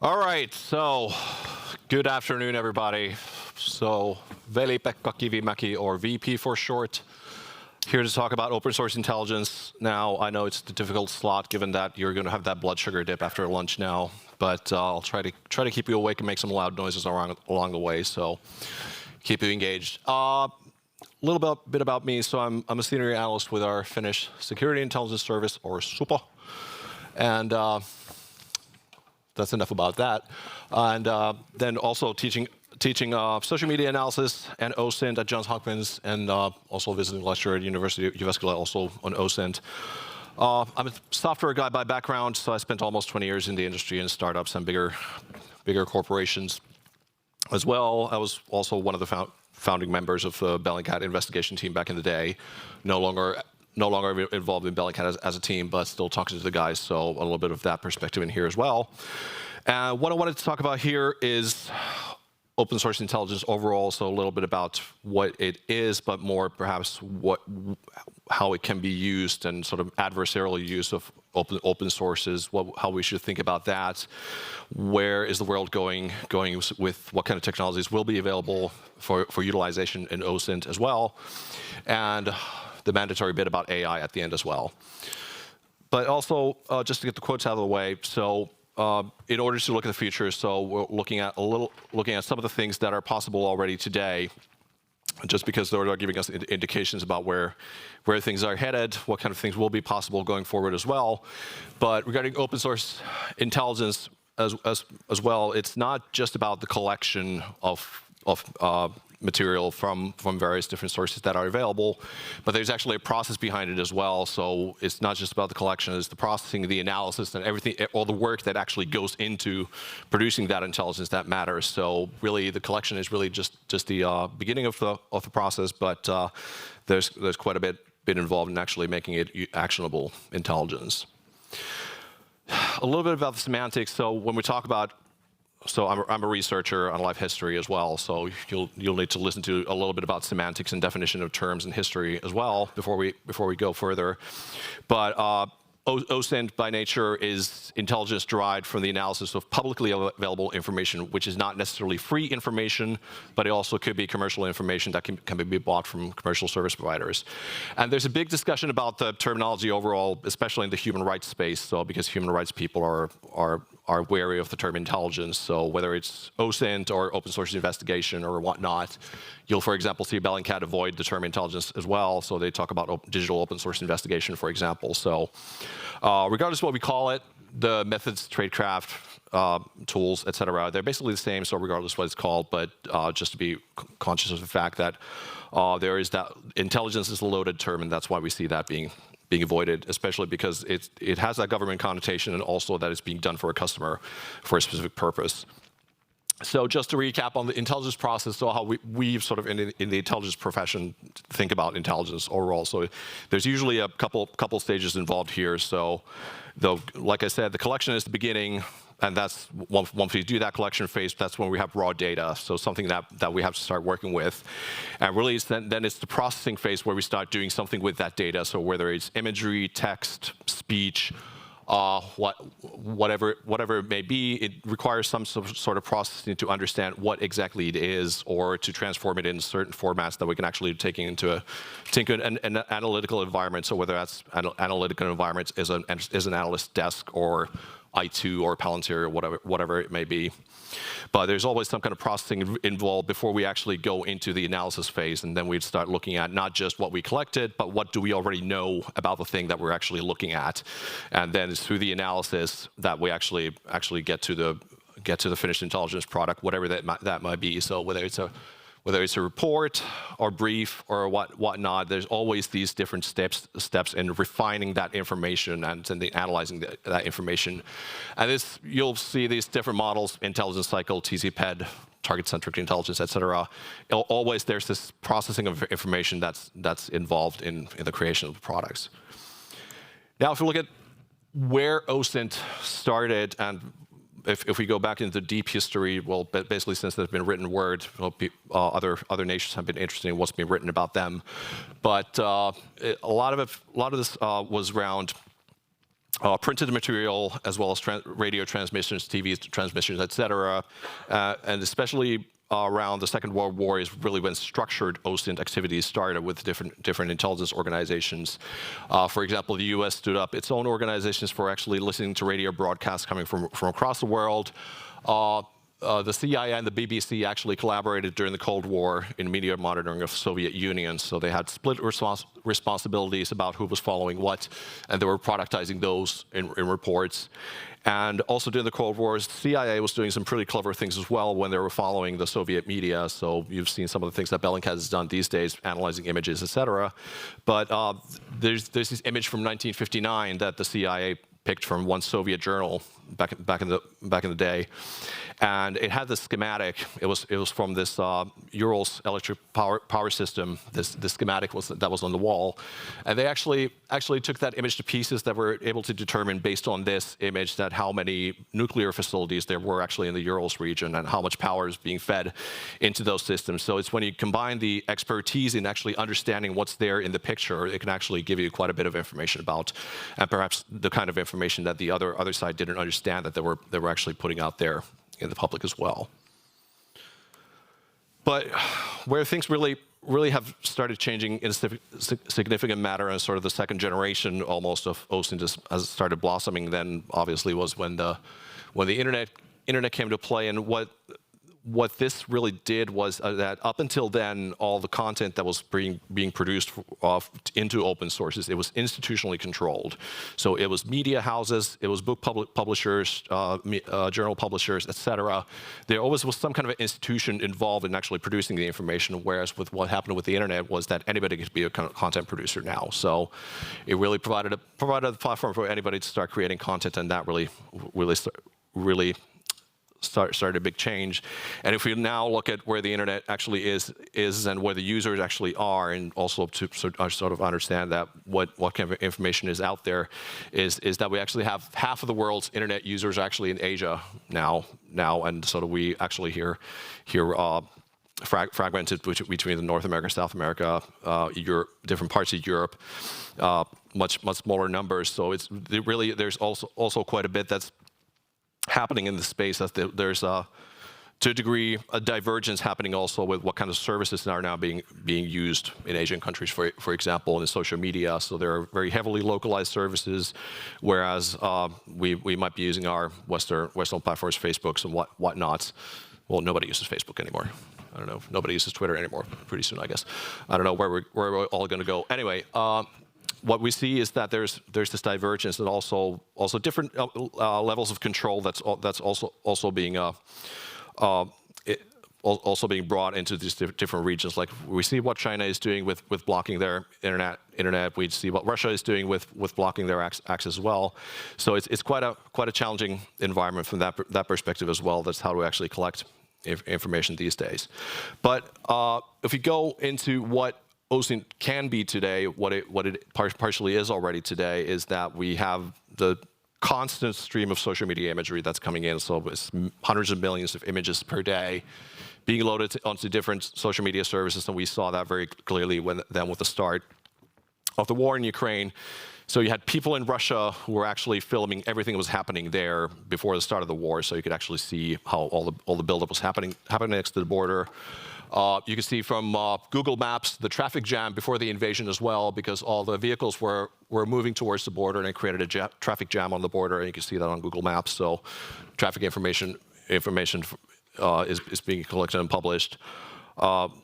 All right, so good afternoon, everybody. So Veli-Pekka Kivimäki, or VP for short, here to talk about open source intelligence. Now, I know it's a difficult slot given that you're going to have that blood sugar dip after lunch now, but I'll try to keep you awake and make some loud noises along the way, so keep you engaged. A little bit about me. So I'm a senior analyst with our Finnish security intelligence service, or SUPO, and that's enough about that. And then also teaching social media analysis and OSINT at Johns Hopkins, and also visiting lecturer at University of Jyväskylä, also on OSINT. I'm a software guy by background, so I spent almost 20 years in the industry in startups and bigger corporations as well. I was also one of the founding members of the Bellingcat investigation team back in the day. No longer involved in Bellingcat as a team, but still talking to the guys, so a little bit of that perspective in here as well. What I wanted to talk about here is open source intelligence overall, so a little bit about what it is, but more perhaps how it can be used and sort of adversarial use of open sources, how we should think about that. Where is the world going with what kind of technologies will be available for utilization in OSINT as well, and the mandatory bit about AI at the end as well. But also, just to get the quotes out of the way, so in order to look at the future, so we're looking at some of the things that are possible already today, just because they're giving us indications about where things are headed, what kind of things will be possible going forward as well. But regarding open source intelligence as well, it's not just about the collection of material from various different sources that are available, but there's actually a process behind it as well. So it's not just about the collection, it's the processing, the analysis, and everything, all the work that actually goes into producing that intelligence that matters. So really, the collection is really just the beginning of the process, but there's quite a bit involved in actually making it actionable intelligence. A little bit about the semantics. So when we talk about, so I'm a researcher on life history as well, so you'll need to listen to a little bit about semantics and definition of terms and history as well before we go further. But OSINT by nature is intelligence derived from the analysis of publicly available information, which is not necessarily free information, but it also could be commercial information that can be bought from commercial service providers. And there's a big discussion about the terminology overall, especially in the human rights space, so because human rights people are wary of the term intelligence. So whether it's OSINT or open source investigation or whatnot, you'll, for example, see Bellingcat avoid the term intelligence as well. So they talk about digital open source investigation, for example. So regardless of what we call it, the methods, tradecraft, tools, et cetera, they're basically the same, so regardless of what it's called, but just to be conscious of the fact that there is that intelligence is a loaded term, and that's why we see that being avoided, especially because it has that government connotation, and also that it's being done for a customer for a specific purpose. So just to recap on the intelligence process, so how we sort of in the intelligence profession think about intelligence overall. So there's usually a couple stages involved here. So like I said, the collection is the beginning, and that's once we do that collection phase, that's when we have raw data, so something that we have to start working with. And really, then it's the processing phase where we start doing something with that data. So whether it's imagery, text, speech, whatever it may be, it requires some sort of processing to understand what exactly it is, or to transform it in certain formats that we can actually take into an analytical environment. So whether that's analytical environments is an analyst desk, or I2 or Palantir, or whatever it may be. But there's always some kind of processing involved before we actually go into the analysis phase, and then we'd start looking at not just what we collected, but what do we already know about the thing that we're actually looking at. And then it's through the analysis that we actually get to the finished intelligence product, whatever that might be. So whether it's a report or brief or whatnot, there's always these different steps in refining that information and analyzing that information. And you'll see these different models: intelligence cycle, TC-PED, target-centric intelligence, et cetera. Always there's this processing of information that's involved in the creation of the products. Now, if we look at where OSINT started, and if we go back into deep history, well, basically since there's been written word, other nations have been interested in what's been written about them. But a lot of this was around printed material, as well as radio transmissions, TV transmissions, etc. And especially around the Second World War is really when structured OSINT activities started with different intelligence organizations. For example, the US stood up its own organizations for actually listening to radio broadcasts coming from across the world. The CIA and the BBC actually collaborated during the Cold War in media monitoring of the Soviet Union, so they had split responsibilities about who was following what, and they were productizing those in reports. And also during the Cold War, the CIA was doing some pretty clever things as well when they were following the Soviet media. So you've seen some of the things that Bellingcat has done these days, analyzing images, etc. But there's this image from 1959 that the CIA picked from one Soviet journal back in the day, and it had this schematic. It was from this Urals electric power system. This schematic that was on the wall, and they actually took that image to pieces that were able to determine based on this image that how many nuclear facilities there were actually in the Urals region and how much power is being fed into those systems. So it's when you combine the expertise in actually understanding what's there in the picture, it can actually give you quite a bit of information about, and perhaps the kind of information that the other side didn't understand that they were actually putting out there in the public as well. But where things really have started changing in a significant manner, and sort of the second generation almost of OSINT has started blossoming, then obviously was when the internet came to play. And what this really did was that up until then, all the content that was being produced into open sources, it was institutionally controlled. So it was media houses, it was book publishers, journal publishers, etc. There always was some kind of an institution involved in actually producing the information, whereas with what happened with the internet was that anybody could be a content producer now. So it really provided a platform for anybody to start creating content, and that really started a big change. And if we now look at where the internet actually is and where the users actually are, and also to sort of understand that what kind of information is out there, is that we actually have half of the world's internet users actually in Asia now, and sort of we actually here fragmented between the North America, South America, Europe, different parts of Europe, much smaller numbers. So there's also quite a bit that's happening in the space. That there's to a degree a divergence happening also with what kind of services are now being used in Asian countries, for example, in social media. So there are very heavily localized services, whereas we might be using our Western platforms, Facebooks and whatnot. Well, nobody uses Facebook anymore. I don't know. Nobody uses Twitter anymore. Pretty soon, I guess. I don't know where we're all going to go. Anyway. What we see is that there's this divergence, and also different levels of control that's also being brought into these different regions. Like we see what China is doing with blocking their internet. We see what Russia is doing with blocking their access as well. So it's quite a challenging environment from that perspective as well. That's how to actually collect information these days. But if we go into what OSINT can be today, what it partially is already today, is that we have the constant stream of social media imagery that's coming in. So it's hundreds of millions of images per day being loaded onto different social media services, and we saw that very clearly with the start of the war in Ukraine. So you had people in Russia who were actually filming everything that was happening there before the start of the war, so you could actually see how all the buildup was happening next to the border. You can see from Google Maps the traffic jam before the invasion as well, because all the vehicles were moving towards the border, and it created a traffic jam on the border, and you can see that on Google Maps. So traffic information is being collected and published.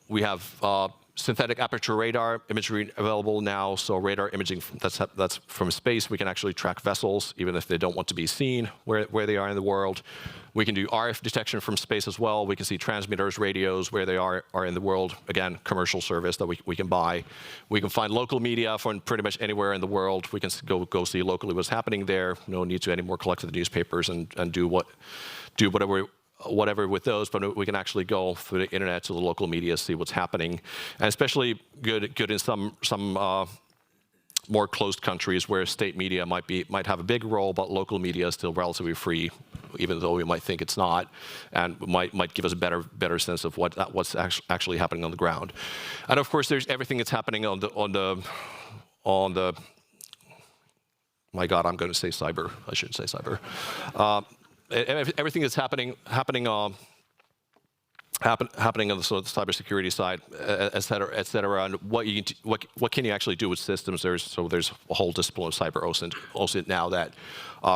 We have synthetic aperture radar imagery available now. So radar imaging that's from space. We can actually track vessels even if they don't want to be seen where they are in the world. We can do RF detection from space as well. We can see transmitters, radios, where they are in the world. Again, commercial service that we can buy. We can find local media from pretty much anywhere in the world. We can go see locally what's happening there. No need to anymore collect the newspapers and do whatever with those, but we can actually go through the internet to the local media, see what's happening, and especially good in some more closed countries where state media might have a big role, but local media is still relatively free, even though we might think it's not, and might give us a better sense of what's actually happening on the ground. And of course, there's everything that's happening on the my God, I'm going to say cyber. I shouldn't say cyber. Everything that's happening on the sort of cybersecurity side, et cetera, and what can you actually do with systems? There's a whole discipline of cyber OSINT now that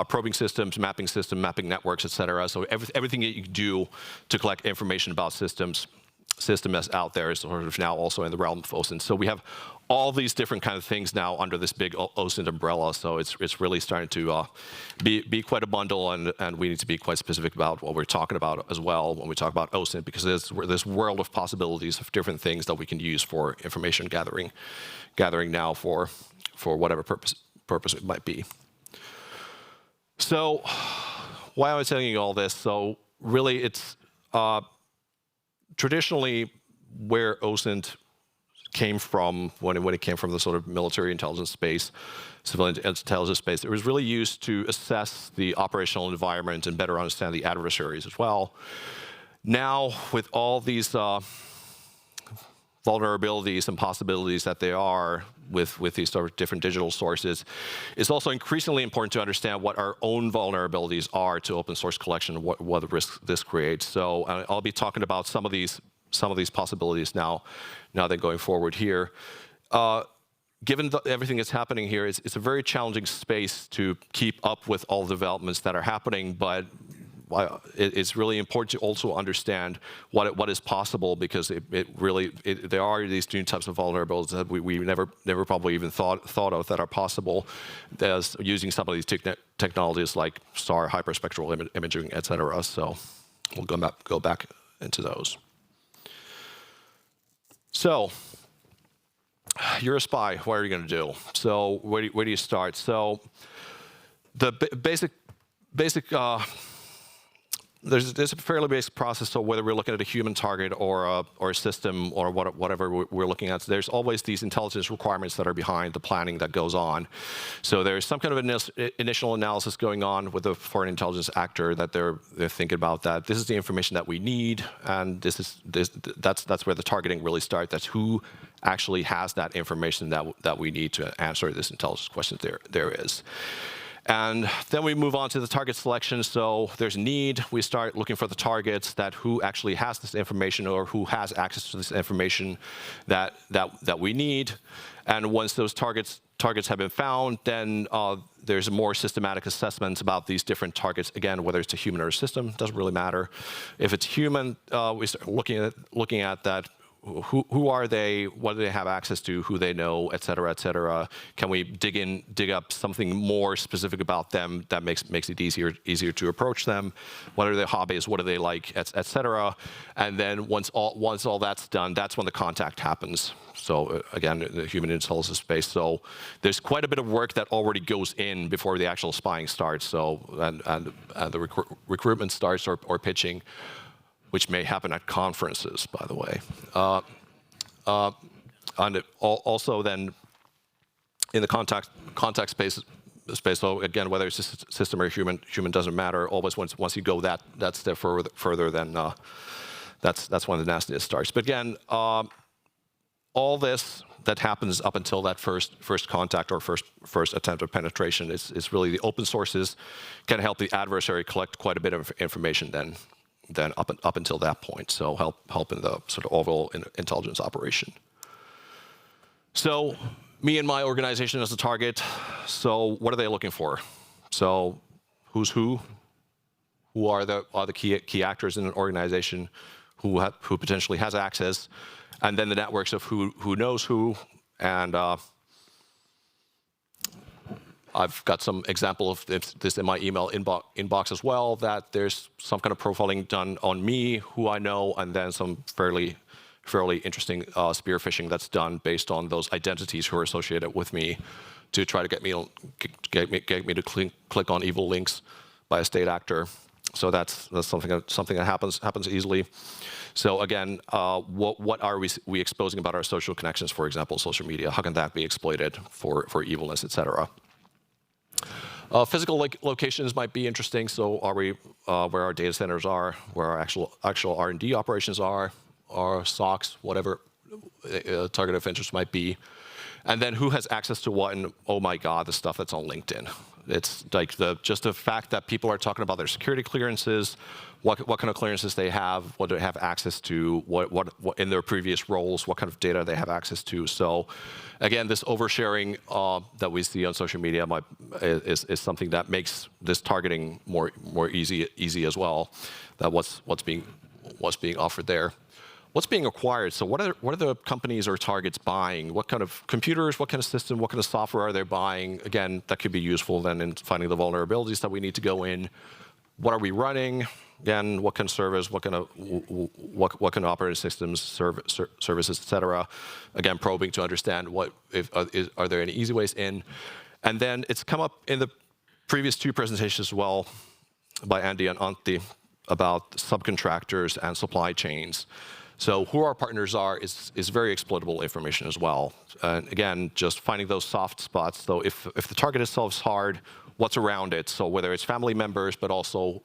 probing systems, mapping networks, et cetera. So everything that you can do to collect information about systems that's out there is sort of now also in the realm of OSINT. So we have all these different kind of things now under this big OSINT umbrella. So it's really starting to be quite a bundle, and we need to be quite specific about what we're talking about as well when we talk about OSINT, because there's this world of possibilities of different things that we can use for information gathering now for whatever purpose it might be. So why am I telling you all this? So really, it's traditionally where OSINT came from when it came from the sort of military intelligence space, civilian intelligence space. It was really used to assess the operational environment and better understand the adversaries as well. Now, with all these vulnerabilities and possibilities that they are with these sort of different digital sources, it's also increasingly important to understand what our own vulnerabilities are to open source collection and what risks this creates. So I'll be talking about some of these possibilities now that going forward here. Given everything that's happening here, it's a very challenging space to keep up with all the developments that are happening, but it's really important to also understand what is possible, because there are these new types of vulnerabilities that we never probably even thought of that are possible, as using some of these technologies like SAR, hyperspectral imaging, et cetera. So we'll go back into those. So you're a spy. What are you going to do? So where do you start? So the basic there's a fairly basic process. So whether we're looking at a human target or a system or whatever we're looking at, so there's always these intelligence requirements that are behind the planning that goes on. So there's some kind of initial analysis going on with a foreign intelligence actor that they're thinking about that. This is the information that we need, and that's where the targeting really starts. That's who actually has that information that we need to answer this intelligence question there is. And then we move on to the target selection. So there's need. We start looking for the targets that who actually has this information or who has access to this information that we need. And once those targets have been found, then there's a more systematic assessment about these different targets. Again, whether it's a human or a system, doesn't really matter. If it's human, we start looking at that. Who are they? What do they have access to? Who they know, et cetera, et cetera. Can we dig up something more specific about them that makes it easier to approach them? What are their hobbies? What do they like, et cetera? And then once all that's done, that's when the contact happens. So again, the human intelligence space. So there's quite a bit of work that already goes in before the actual spying starts. So and the recruitment starts or pitching, which may happen at conferences, by the way. And also then in the contact space, so again, whether it's a system or human doesn't matter. Always once you go that step further, then that's when the nastiness starts. But again, all this that happens up until that first contact or first attempt at penetration is really the open sources can help the adversary collect quite a bit of information then up until that point. So help in the sort of overall intelligence operation. So me and my organization as a target. So what are they looking for? So who's who? Who are the key actors in an organization? Who potentially has access? And then the networks of who knows who. And I've got some example of this in my email inbox as well, that there's some kind of profiling done on me, who I know, and then some fairly interesting spear phishing that's done based on those identities who are associated with me to try to get me to click on evil links by a state actor. So that's something that happens easily. So again, what are we exposing about our social connections, for example, social media? How can that be exploited for evilness, et cetera? Physical locations might be interesting. So are we where our data centers are, where our actual R&D operations are, our SOCs, whatever target of interest might be. And then who has access to what, and oh my God, the stuff that's on LinkedIn. It's like just the fact that people are talking about their security clearances, what kind of clearances they have, what they have access to, what in their previous roles, what kind of data they have access to. So again, this oversharing that we see on social media is something that makes this targeting more easy as well. That what's being offered there. What's being acquired? So what are the companies or targets buying? What kind of computers, what kind of system, what kind of software are they buying? Again, that could be useful then in finding the vulnerabilities that we need to go in. What are we running? Again, what kind of service, what kind of operating systems, services, et cetera. Again, probing to understand are there any easy ways in? And then it's come up in the previous two presentations as well by Andy and Antti about subcontractors and supply chains. So who our partners are is very exploitable information as well. And again, just finding those soft spots. So if the target itself is hard, what's around it? So whether it's family members, but also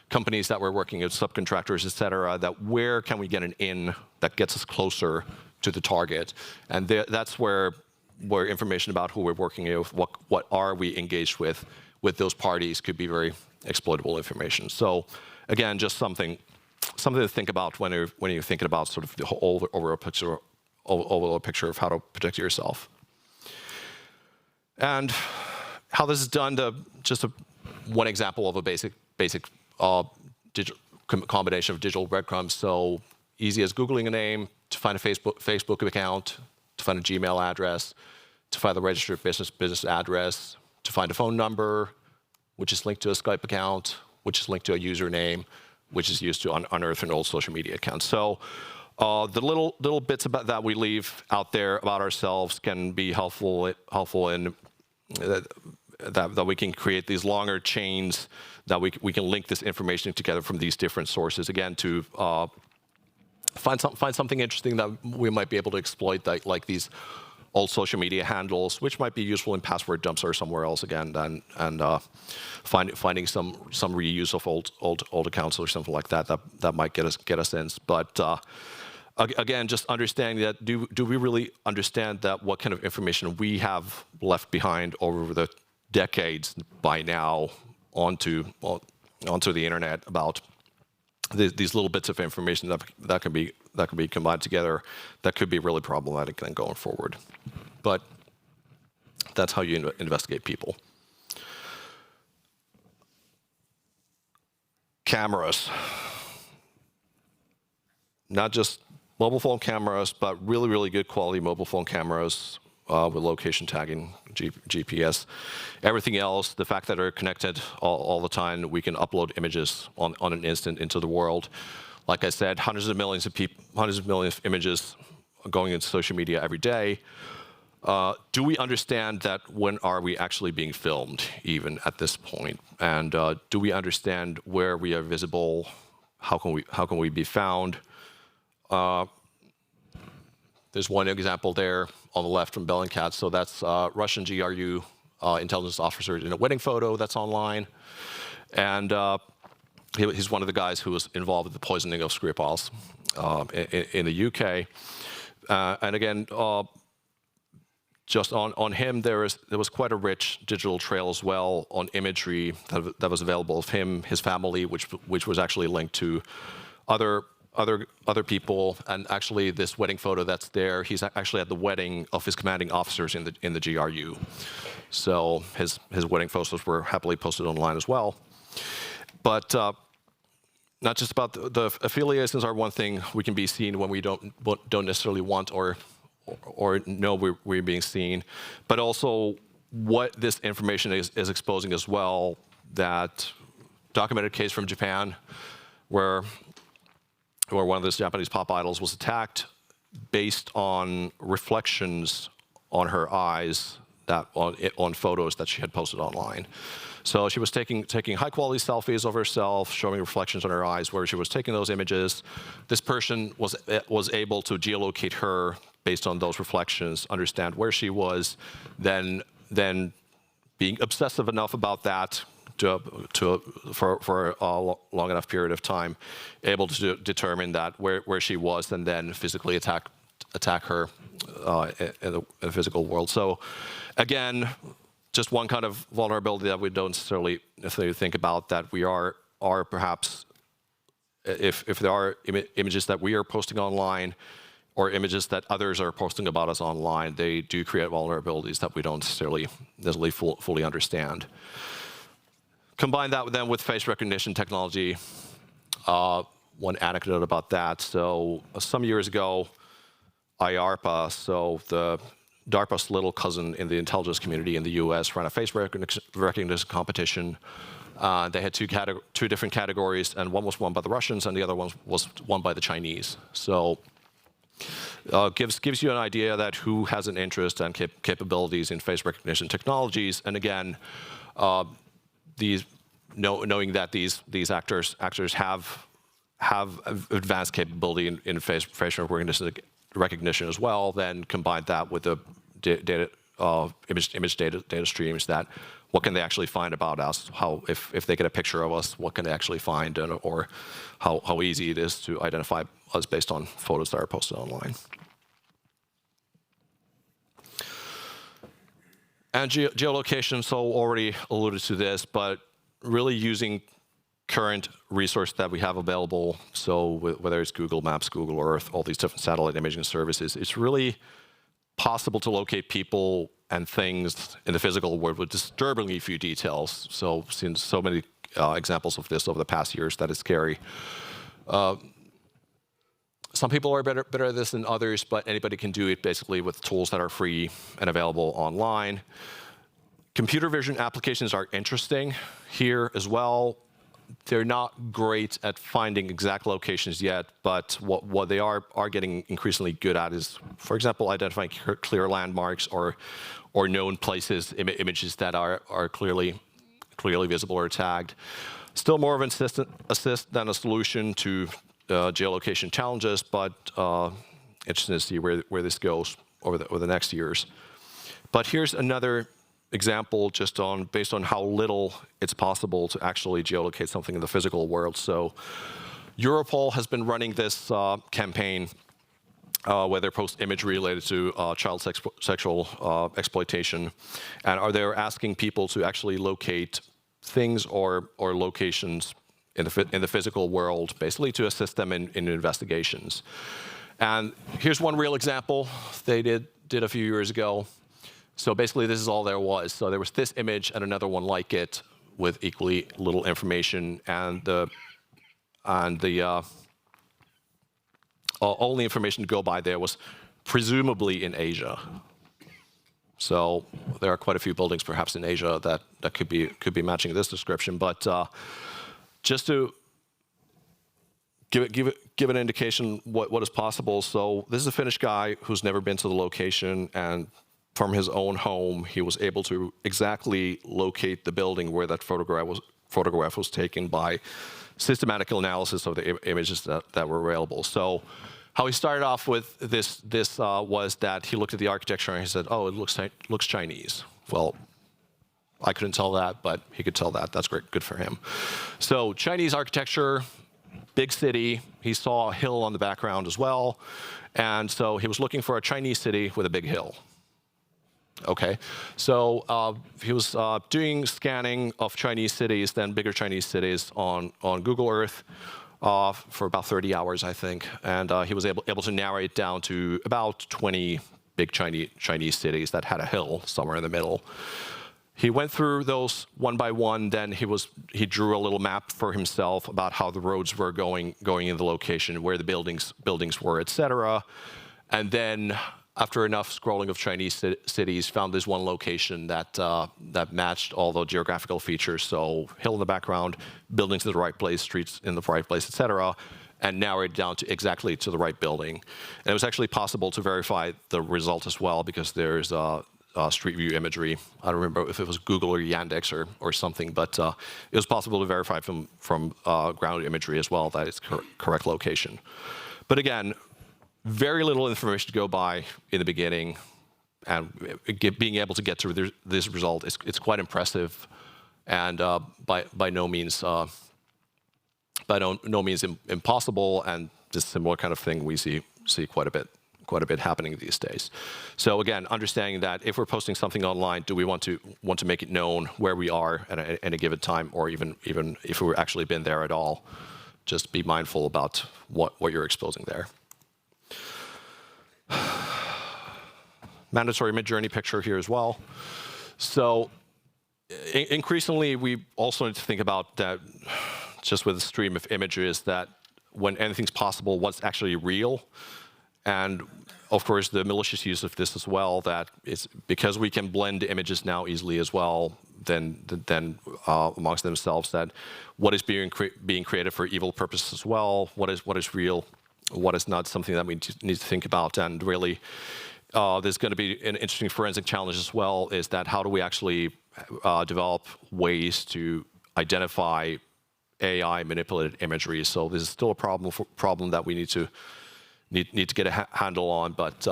companies that we're working with, subcontractors, et cetera, that where can we get an in that gets us closer to the target? And that's where information about who we're working with, what are we engaged with those parties could be very exploitable information. So again, just something to think about when you're thinking about sort of the whole overall picture of how to protect yourself. And how this is done, one example of a basic combination of digital breadcrumbs. So easy as Googling a name, to find a Facebook account, to find a Gmail address, to find the registered business address, to find a phone number, which is linked to a Skype account, which is linked to a username, which is used to unearth an old social media account. So the little bits about that we leave out there about ourselves can be helpful in that we can create these longer chains that we can link this information together from these different sources. Again, to find something interesting that we might be able to exploit, like these old social media handles, which might be useful in password dumps or somewhere else again, and finding some reuse of old accounts or something like that might get us in. But again, just understanding that do we really understand that what kind of information we have left behind over the decades by now onto the internet about these little bits of information that can be combined together, that could be really problematic then going forward. But that's how you investigate people. Cameras. Not just mobile phone cameras, but really, really good quality mobile phone cameras with location tagging, GPS. Everything else, the fact that they're connected all the time, we can upload images on an instant into the world. Like I said, hundreds of millions of images going into social media every day. Do we understand that when are we actually being filmed, even at this point? And do we understand where we are visible? How can we be found? There's one example there on the left from Bellingcat. So that's Russian GRU intelligence officer in a wedding photo that's online. And he's one of the guys who was involved with the poisoning of Skripals in the UK. And again, just on him, there was quite a rich digital trail as well on imagery that was available of him, his family, which was actually linked to other people. And actually, this wedding photo that's there, he's actually at the wedding of his commanding officers in the GRU. So his wedding photos were happily posted online as well. But not just about the affiliations are one thing. We can be seen when we don't necessarily want or know we're being seen, but also what this information is exposing as well. That documented case from Japan, where one of those Japanese pop idols was attacked based on reflections on her eyes on photos that she had posted online. So she was taking high quality selfies of herself, showing reflections on her eyes where she was taking those images. This person was able to geolocate her based on those reflections, understand where she was, then being obsessive enough about that for a long enough period of time, able to determine that where she was, and then physically attack attack her in the physical world. So again, just one kind of vulnerability that we don't necessarily think about, that we are perhaps, if there are images that we are posting online or images that others are posting about us online, they do create vulnerabilities that we don't necessarily fully understand. Combine that then with face recognition technology. One anecdote about that. So some years ago, IARPA, so DARPA's little cousin in the intelligence community in the US, ran a face recognition competition. They had two different categories, and one was won by the Russians, and the other one was won by the Chinese. So gives you an idea that who has an interest and capabilities in face recognition technologies. And again, knowing that these actors have advanced capability in facial recognition as well, then combine that with the image data streams, that what can they actually find about us? How, if they get a picture of us, what can they actually find, or how easy it is to identify us based on photos that are posted online. And geolocation, so already alluded to this, but really using current resource that we have available, so whether it's Google Maps, Google Earth, all these different satellite imaging services, it's really possible to locate people and things in the physical world with disturbingly few details. So seen so many examples of this over the past years that it's scary. Some people are better at this than others, but anybody can do it basically with tools that are free and available online. Computer vision applications are interesting here as well. They're not great at finding exact locations yet, but what they are getting increasingly good at is, for example, identifying clear landmarks or known places, images that are clearly visible or tagged. Still more of an assist than a solution to geolocation challenges, but interesting to see where this goes over the next years. But here's another example just based on how little it's possible to actually geolocate something in the physical world. So Europol has been running this campaign where they post imagery related to child sexual exploitation, and they're asking people to actually locate things or locations in the physical world, basically to assist them in investigations. And here's one real example they did a few years ago. So basically, this is all there was. So there was this image and another one like it with equally little information, and the only information to go by there was presumably in Asia. So there are quite a few buildings, perhaps in Asia, that could be matching this description. But just to give an indication what is possible. So this is a Finnish guy who's never been to the location, and from his own home, he was able to exactly locate the building where that photograph was taken by systematic analysis of the images that were available. So how he started off with this was that he looked at the architecture and he said, "Oh, it looks Chinese." Well, I couldn't tell that, but he could tell that. That's great, good for him. So Chinese architecture, big city. He saw a hill on the background as well, and so he was looking for a Chinese city with a big hill. Okay, so he was doing scanning of Chinese cities, then bigger Chinese cities on Google Earth for about 30 hours, I think, and he was able to narrow it down to about 20 big Chinese cities that had a hill somewhere in the middle. He went through those one by one. Then he drew a little map for himself about how the roads were going in the location, where the buildings were, etc. And then, after enough scrolling of Chinese cities, found this one location that matched all the geographical features. So hill in the background, buildings in the right place, streets in the right place, etc., and narrowed it down to exactly to the right building. And it was actually possible to verify the result as well, because there's Street View imagery. I don't remember if it was Google or Yandex or something, but it was possible to verify from ground imagery as well that it's correct location. But again, very little information to go by in the beginning, and being able to get to this result it's quite impressive, and by no means impossible. And this similar kind of thing we see quite a quite a bit happening these days. So again, understanding that if we're posting something online, do we want to make it known where we are at any given time, or even if we've actually been there at all? Just be mindful about what you're exposing there. Mandatory mid-journey picture here as well. So increasingly, we also need to think about that, just with a stream of images, that when anything's possible, what's actually real. And of course, the malicious use of this as well, that it's because we can blend images now easily as well, then amongst themselves, that what is being created for evil purposes as well, what is real, what is not, something that we need to think about. And really, there's going to be an interesting forensic challenge as well, is that how do we actually develop ways to identify AI manipulated imagery? So this is still a problem that we need to get a handle on, but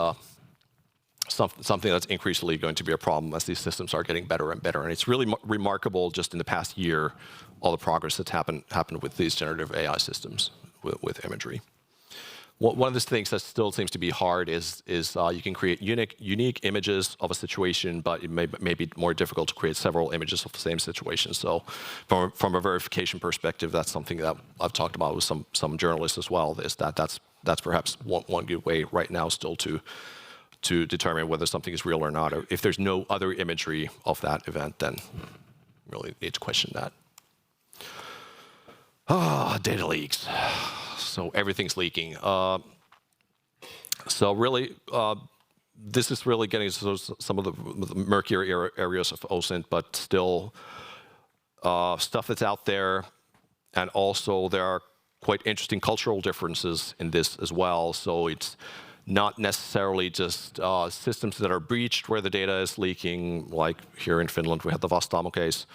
something that's increasingly going to be a problem as these systems are getting better and better. And it's really remarkable, just in the past year, all the progress that's happened with these generative AI systems with imagery. One of the things that still seems to be hard is you can create unique images of a situation, but it may be more difficult to create several images of the same situation. So from a verification perspective, that's something that I've talked about with some journalists as well, is that's perhaps one good way right now still to determine whether something is real or not. Or if there's no other imagery of that event, then really need to question that. Data leaks. So everything's leaking. So really, this is really getting to some of the murkier areas of OSINT, but still stuff that's out there. And also there are quite interesting cultural differences in this as well. So it's not necessarily just systems that are breached where the data is leaking, like here in Finland we had the Vastaamo case,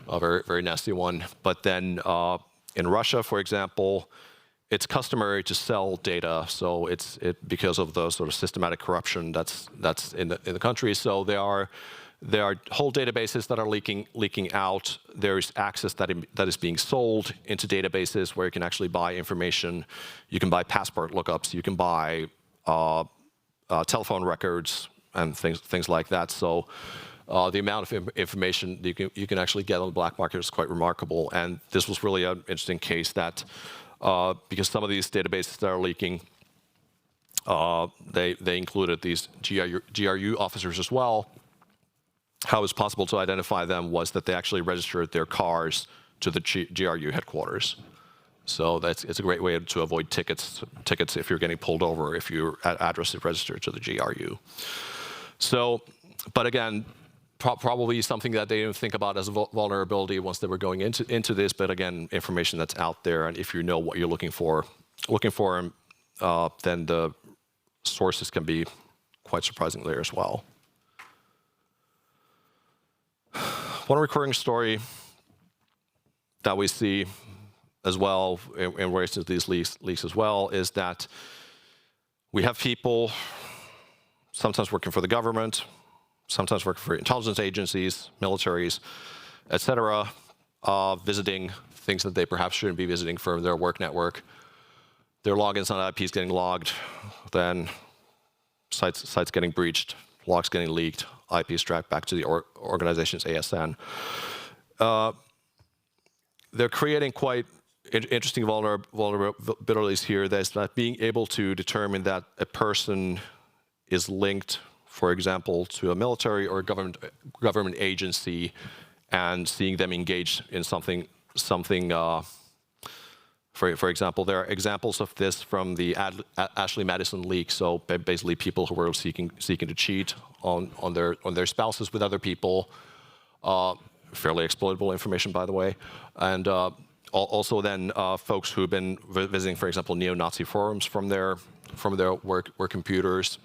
a very, very nasty one. But then in Russia, for example, it's customary to sell data, so because of the sort of systematic corruption that's in the country. So there are whole databases that are leaking out. There's access that is being sold into databases where you can actually buy information. You can buy passport lookups. You can buy telephone records and things like that. So the amount of information you can actually get on the black market is quite remarkable. And this was really an interesting case that. Because some of these databases that are leaking, they included these GRU officers as well. How it's possible to identify them was that they actually registered their cars to the GRU headquarters. So it's a great way to avoid tickets if you're getting pulled over, if your address is registered to the GRU. So, but again, probably something that they didn't think about as a vulnerability once they were going into this. But again, information that's out there, and if you know what you're looking for, then the sources can be quite surprising there as well. One recurring story that we see as well in relation to these leaks as well is that we have people sometimes working for the government, sometimes working for intelligence agencies, militaries, etc., visiting things that they perhaps shouldn't be visiting from their work network. Their logins on IPs getting logged, then sites getting breached, logs getting leaked, IPs tracked back to the organization's ASN. They're creating quite interesting vulnerabilities here. There's that being able to determine that a person is linked, for example, to a military or a government agency, and seeing them engaged in something. For example, there are examples of this from the Ashley Madison leak. So basically, people who were seeking to cheat on their spouses with other people. Fairly exploitable information, by the way, and also then folks who've been visiting, for example, neo-Nazi forums from their work computers.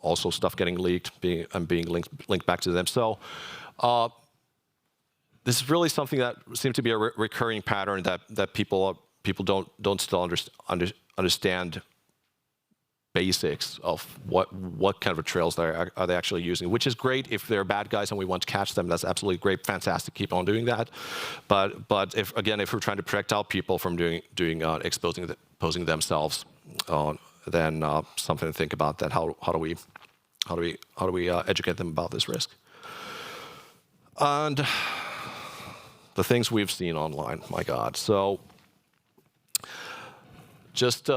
Also, stuff getting leaked and being linked back to them. So, this is really something that seems to be a recurring pattern that people don't still understand basics of what kind of trails are they actually using. Which is great if they're bad guys and we want to catch them. That's absolutely great, fantastic. Keep on doing that. But if we're trying to protect our people from exposing themselves something to think about. That how do we educate them about this risk? And the things we've seen online, my God. So just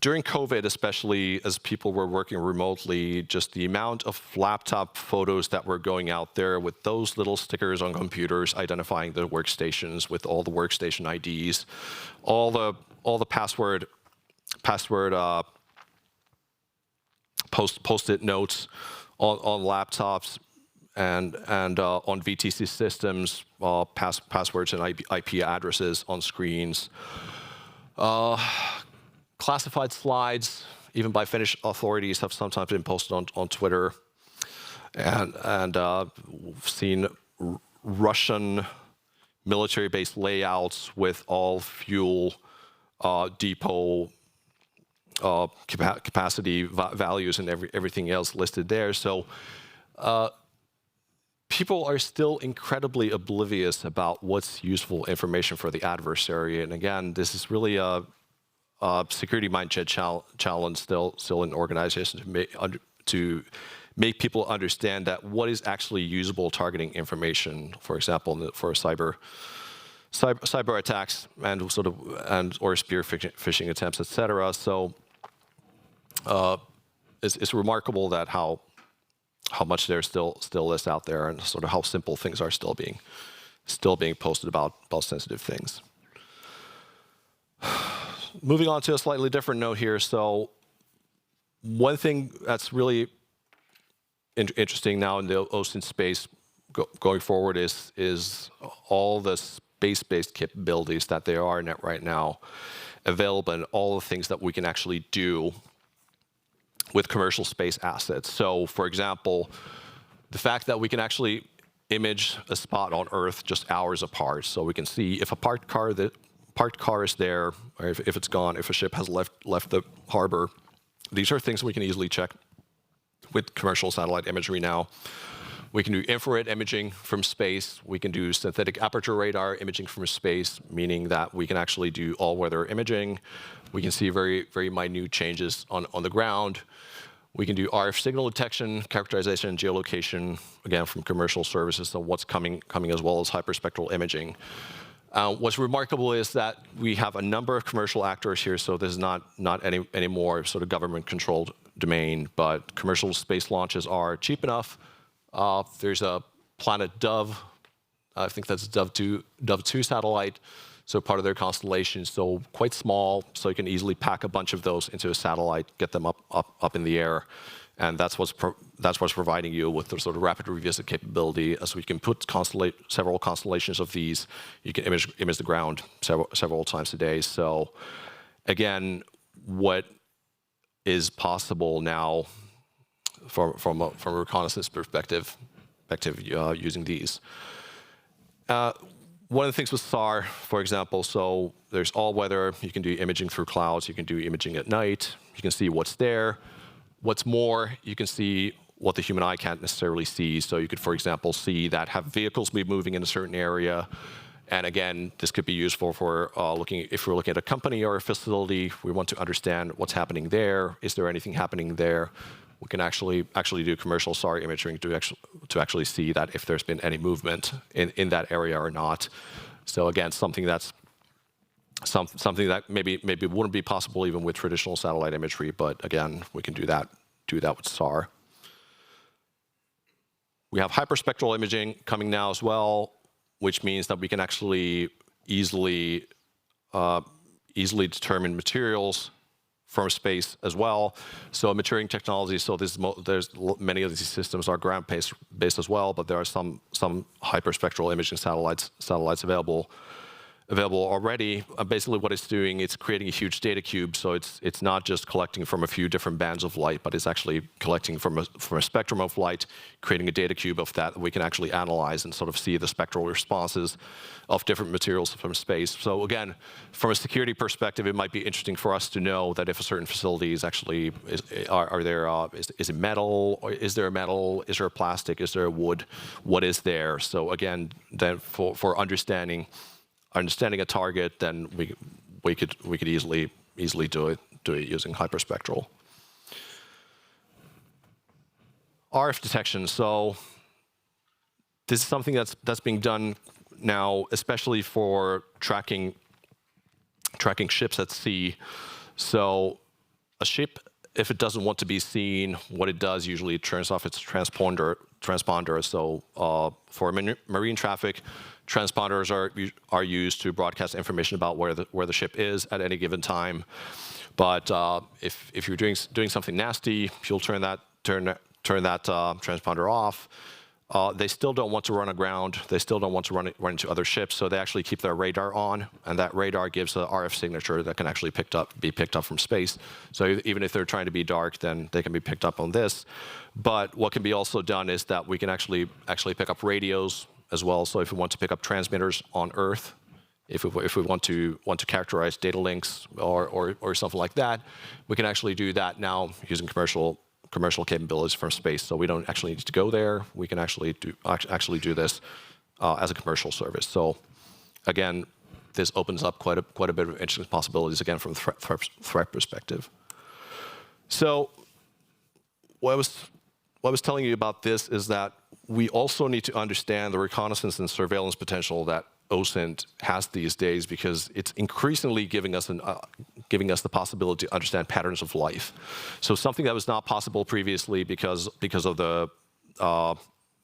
during COVID, especially as people were working remotely, just the amount of laptop photos that were going out there with those little stickers on computers identifying the workstations with all the workstation IDs, all the post-it notes on laptops and on VTC systems, passwords and IP addresses on screens. Classified slides, even by Finnish authorities, have sometimes been posted on Twitter, and we've seen Russian military-based layouts with all fuel depot capacity values and everything else listed there. So people are still incredibly oblivious about what's useful information for the adversary. And again, this is really a security mindset challenge still in organizations to make people understand that what is actually usable targeting information, for example, for cyber attacks and or spear phishing attempts, etc. So it's remarkable that how much there still is out there, and sort of how simple things are still being posted about sensitive things. Moving on to a slightly different note here. So one thing that's really interesting now in the OSINT space going forward is all the space-based capabilities that there are right now available, and all the things that we can actually do with commercial space assets. So for example, the fact that we can actually image a spot on Earth just hours apart, so we can see if a parked car is there, or if it's gone, if a ship has left the harbor. These are things we can easily check with commercial satellite imagery now. We can do infrared imaging from space. We can do synthetic aperture radar imaging from space, meaning that we can actually do all-weather imaging. We can see very, very minute changes on the ground. We can do RF signal detection, characterization, and geolocation, again, from commercial services, so what's coming as well as hyperspectral imaging. What's remarkable is that we have a number of commercial actors here, so this is not any more sort of government-controlled domain, but commercial space launches are cheap enough. There's a Planet Dove, I think that's Dove 2 satellite, so part of their constellation, so quite small, so you can easily pack a bunch of those into a satellite, get them up in the air, and that's what's providing you with the sort of rapid revisit capability. As we can put several constellations of these, you can image the ground several times a day. So again, what is possible now from a reconnaissance perspective using these. One of the things with SAR, for example, so there's all weather, you can do imaging through clouds, you can do imaging at night, you can see what's there. What's more, you can see what the human eye can't necessarily see. So you could, for example, see that have vehicles be moving in a certain area. And again, this could be useful for if we're looking at a company or a facility, we want to understand what's happening there. Is there anything happening there? We can actually do commercial SAR imaging to actually see that if there's been any movement in that area or not. So again, something that maybe wouldn't be possible even with traditional satellite imagery, but again, we can do that with SAR. We have hyperspectral imaging coming now as well, which means that we can actually easily determine materials from space as well. So maturing technology, so there's many of these systems are ground-based as well, but there are some hyperspectral imaging satellites available already. Basically what it's doing, it's creating a huge data cube, so it's not just collecting from a few different bands of light, but it's actually collecting from a spectrum of light, creating a data cube of that we can actually analyze and sort of see the spectral responses of different materials from space. So again, from a security perspective, it might be interesting for us to know that if a certain facility is actually, is it metal, or is there a metal, is there a plastic, is there a wood, what is there? So again, then for understanding a target, then we could easily easily do it using hyperspectral. RF detection. So this is something that's being done now, especially for tracking ships at sea. So a ship, if it doesn't want to be seen, what it does usually it turns off its transponder. So for marine traffic, transponders are used to broadcast information about where the ship is at any given time. But if you're doing something nasty, you'll turn that transponder off. They still don't want to run aground. They still don't want to run into other ships, so they actually keep their radar on, and that radar gives an RF signature that can actually be picked up from space. So even if they're trying to be dark, then they can be picked up on this. But what can be also done is that we can actually pick up radios as well. So if we want to pick up transmitters on Earth, if we want to characterize data links or something like that, we can actually do that now using commercial capabilities from space. So we don't actually need to go there. We can actually do this as a commercial service. So again, this opens up quite a bit of interesting possibilities again from the threat perspective. So what I was telling you about this is that we also need to understand the reconnaissance and surveillance potential that OSINT has these days, because it's increasingly giving us the possibility to understand patterns of life. So something that was not possible previously because of the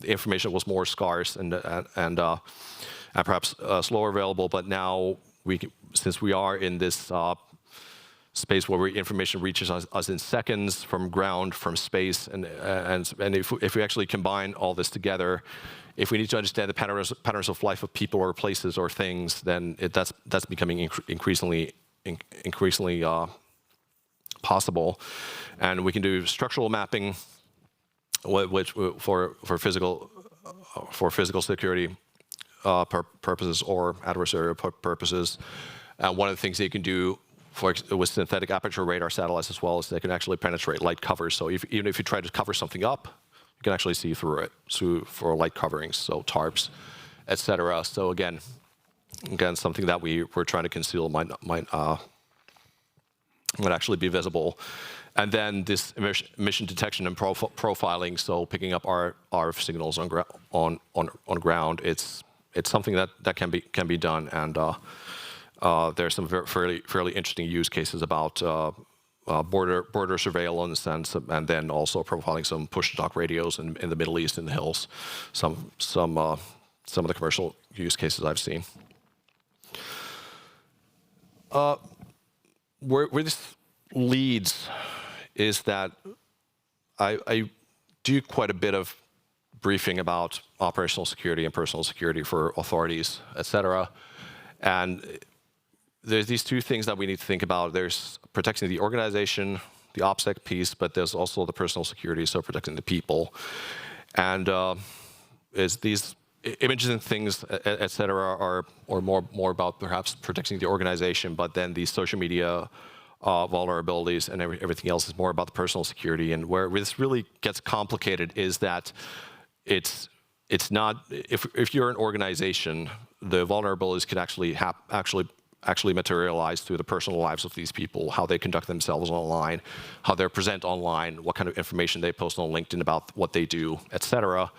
information was more scarce and perhaps slower available. But now since we are in this space where information reaches us in seconds from ground, from space, and if we actually combine all this together, if we need to understand the patterns of life of people or places or things, then that's becoming increasingly possible. And we can do structural mapping, which for physical security purposes or adversarial purposes. And one of the things that you can do with synthetic aperture radar satellites as well is they can actually penetrate light covers. So even if you try to cover something up, you can actually see through it for light coverings, so tarps, etc. So again, something that we're trying to conceal might actually be visible. And then this emission detection and profiling, so picking up RF signals on ground, it's something that can be done. And there's some fairly interesting use cases about border surveillance and then also profiling some push-to-talk radios in the Middle East in the hills. Some of the commercial use cases I've seen. Where this leads is that I do quite a bit of briefing about operational security and personal security for authorities, etc. And there's these two things that we need to think about. There's protecting the organization, the OPSEC piece, but there's also the personal security, so protecting the people. And these images and things, et cetera, are more about perhaps protecting the organization, but then the social media vulnerabilities and everything else is more about the personal security. And where this really gets complicated is that it's not, if you're an organization, the vulnerabilities can actually materialize through the personal lives of these people, how they conduct themselves online, how they present online, what kind of information they post on LinkedIn about what they do, etc.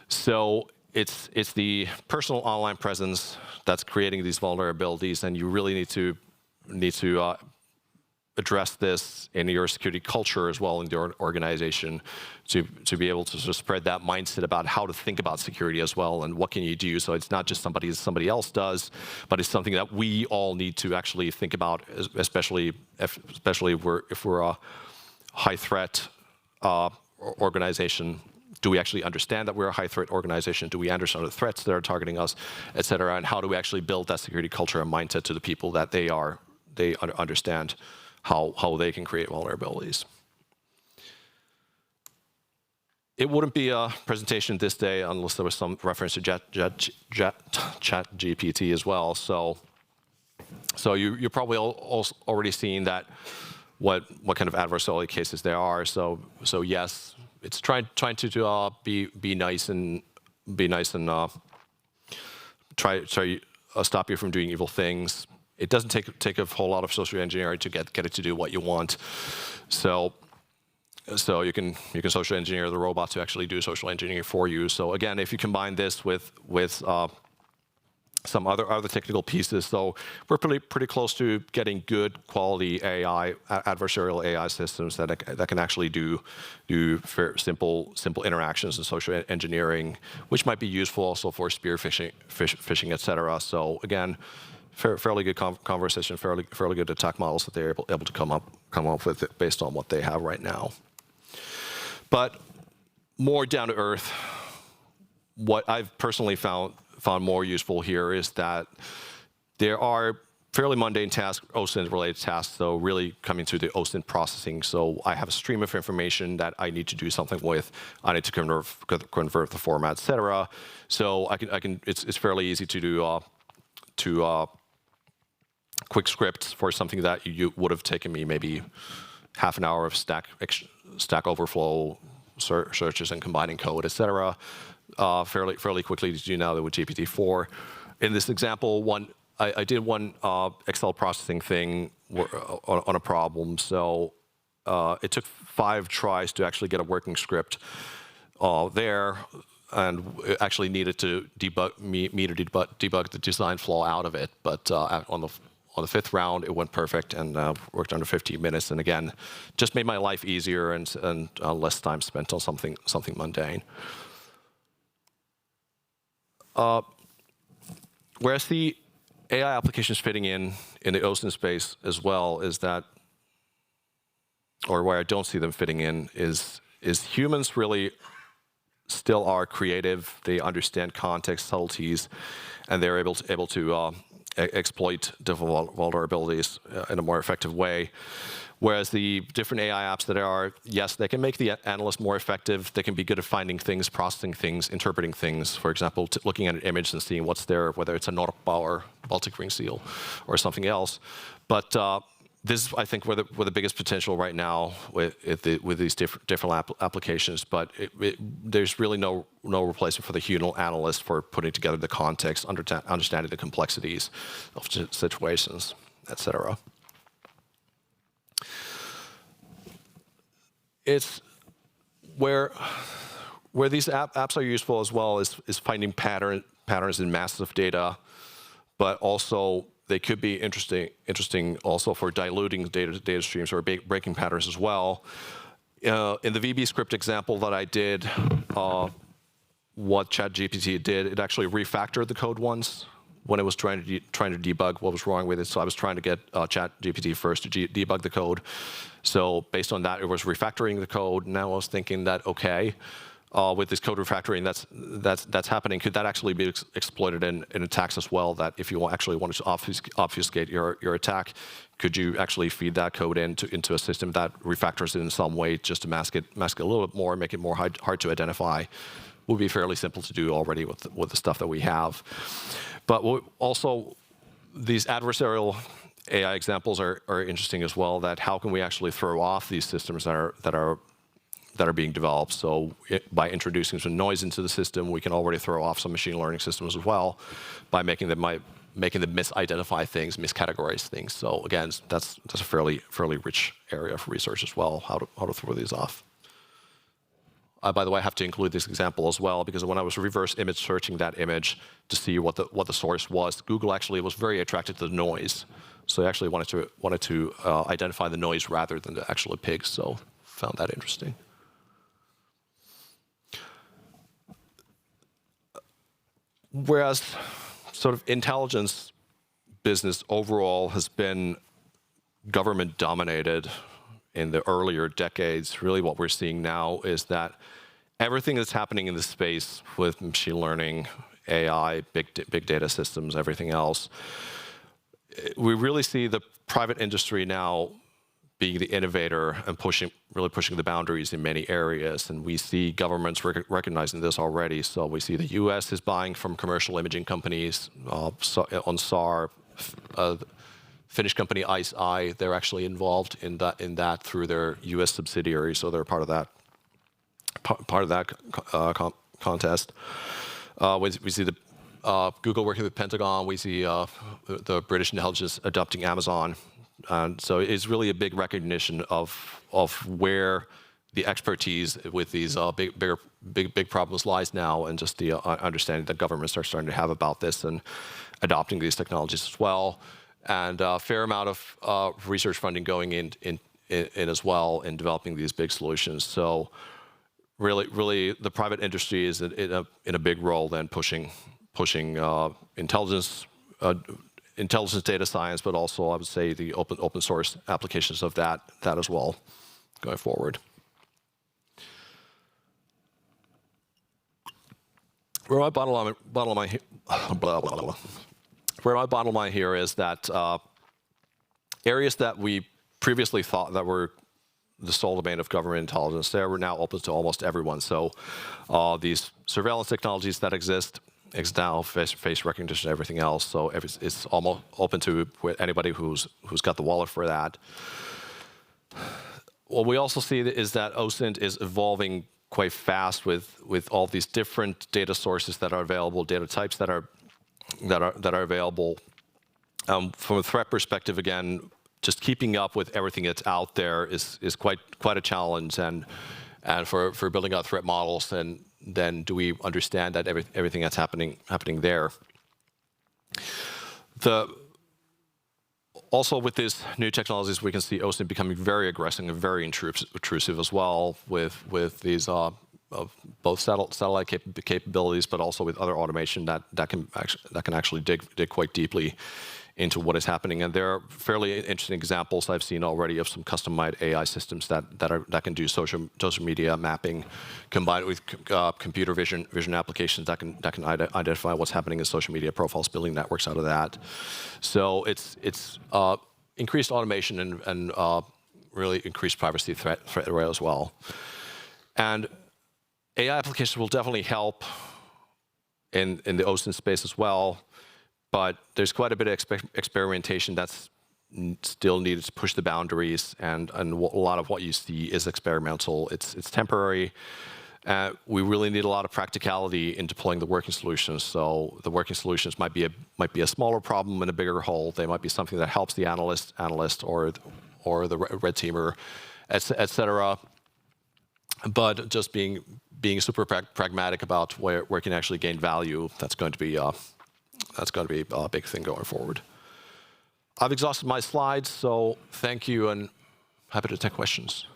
So it's the personal online presence that's creating these vulnerabilities, and you really need to address this in your security culture as well in your organization to be able to sort of spread that mindset about how to think about security as well and what can you do. So it's not just somebody else does, but it's something that we all need to actually think about, especially if we're a high threat organization. Do we actually understand that we're a high threat organization? Do we understand the threats that are targeting us, et cetera? And how do we actually build that security culture and mindset to the people that they understand how they can create vulnerabilities? It wouldn't be a presentation this day unless there was some reference to ChatGPT as well. So you're probably already seen that what kind of adversarial cases there are. So yes, it's trying to be nice and try stop you from doing evil things. it doesn't take a whole lot of social engineering to get it to do what you want. So you can social engineer the robot to actually do social engineering for you. So again, if you combine this with some other technical pieces, so we're pretty close to getting good quality AI, adversarial AI systems that can actually do simple interactions and social engineering, which might be useful also for spear phishing, etc. So again, fairly good conversation, fairly good attack models that they're able to come up with it based on what they have right now. But more down to earth, what I've personally found more useful here is that there are fairly mundane tasks, OSINT-related tasks, so really coming to the OSINT processing. So I have a stream of information that I need to do something with. I need to convert the format, etc. So it's fairly easy to do quick scripts for something that you would have taken me maybe half an hour of Stack Overflow searches and combining code, etc. Fairly quickly to do now with GPT-4. In this example, I did one Excel processing thing on a problem. So it took 5 tries to actually get a working script there, and it actually needed to debug the design flaw out of it. But on the 5th round, it went perfect and worked under 15 minutes. And again, just made my life easier and less time spent on something mundane. Whereas the AI applications fitting in the OSINT space as well is that, or where I don't see them fitting in is humans really still are creative. They understand context, subtleties, and they're able to exploit different vulnerabilities in a more effective way. Whereas the different AI apps that are, yes, they can make the analyst more effective. They can be good at finding things, processing things, interpreting things. For example, looking at an image and seeing what's there, whether it's a norppa or Baltic ring seal or something else. But this is, I think, where the biggest potential right now with these different applications. But there's really no replacement for the human analyst for putting together the context, understanding the complexities of situations, etc. It's where these apps are useful as well is finding patterns in massive data, but also they could be interesting also for diluting data streams or breaking patterns as well. In the VB script example that I did, what ChatGPT did, it actually refactored the code once when it was trying to debug what was wrong with it. So I was trying to get ChatGPT first to debug the code. So based on that, it was refactoring the code. Now I was thinking that, okay, with this code refactoring that's happening, could that actually be exploited in attacks as well? That if you actually wanted to obfuscate your attack, could you actually feed that code into a system that refactors it in some way just to mask it a little bit more, make it more hard to identify? Would be fairly simple to do already with the stuff that we have. But also, these adversarial AI examples are interesting as well. That how can we actually throw off these systems that are being developed? So by introducing some noise into the system, we can already throw off some machine learning systems as well by making them misidentify things, miscategorize things. So again, that's a fairly rich area for research as well. How to throw these off. By the way, I have to include this example as well, because when I was reverse image searching that image to see what the source was, Google actually was very attracted to the noise. So they actually wanted to identify the noise rather than the actual pigs. So found that interesting. Whereas sort of intelligence business overall has been government dominated in the earlier decades, really what we're seeing now is that everything that's happening in this space with machine learning, AI, big data systems, everything else, we really see the private industry now being the innovator and really pushing the boundaries in many areas. And we see governments recognizing this already. So we see the US is buying from commercial imaging companies on SAR. Finnish company ICE-I, they're actually involved in that through their U.S. subsidiary, so they're part of that contest. We see the Google working with Pentagon. We see the British intelligence adopting Amazon. And so it's really a big recognition of where the expertise with these big problems lies now, and just the understanding that governments are starting to have about this and adopting these technologies as well. And a fair amount of research funding going in as well in developing these big solutions. So really, the private industry is in a big role then pushing intelligence data science, but also I would say the open source applications of that as well going forward. Where my bottom line here is that areas that we previously thought that were the sole domain of government intelligence, they are now open to almost everyone. So these surveillance technologies that exist now, face recognition, everything else. So it's almost open to anybody who's got the wallet for that. What we also see is that OSINT is evolving quite fast with all these different data sources that are available, data types that are available. From a threat perspective, again, just keeping up with everything that's out there is quite a challenge, and for building out threat models, and then do we understand that everything that's happening there. Also with these new technologies, we can see OSINT becoming very aggressive and very intrusive as well with these both satellite capabilities, but also with other automation that can actually dig quite deeply into what is happening. And there are fairly interesting examples I've seen already of some custom-made AI systems that can do social media mapping, combined with computer vision applications that can identify what's happening in social media profiles, building networks out of that. So it's increased automation and really increased privacy threat array as well. And AI applications will definitely help in the OSINT space as well. But there's quite a bit of experimentation that's still needed to push the boundaries, and a lot of what you see is experimental. It's temporary. We really need a lot of practicality in deploying the working solutions. So the working solutions might be a smaller problem in a bigger whole. They might be something that helps the analyst or the red teamer, et cetera. But just being super pragmatic about where you can actually gain value, that's going to be a big thing going forward. I've exhausted my slides, so thank you, and happy to take questions.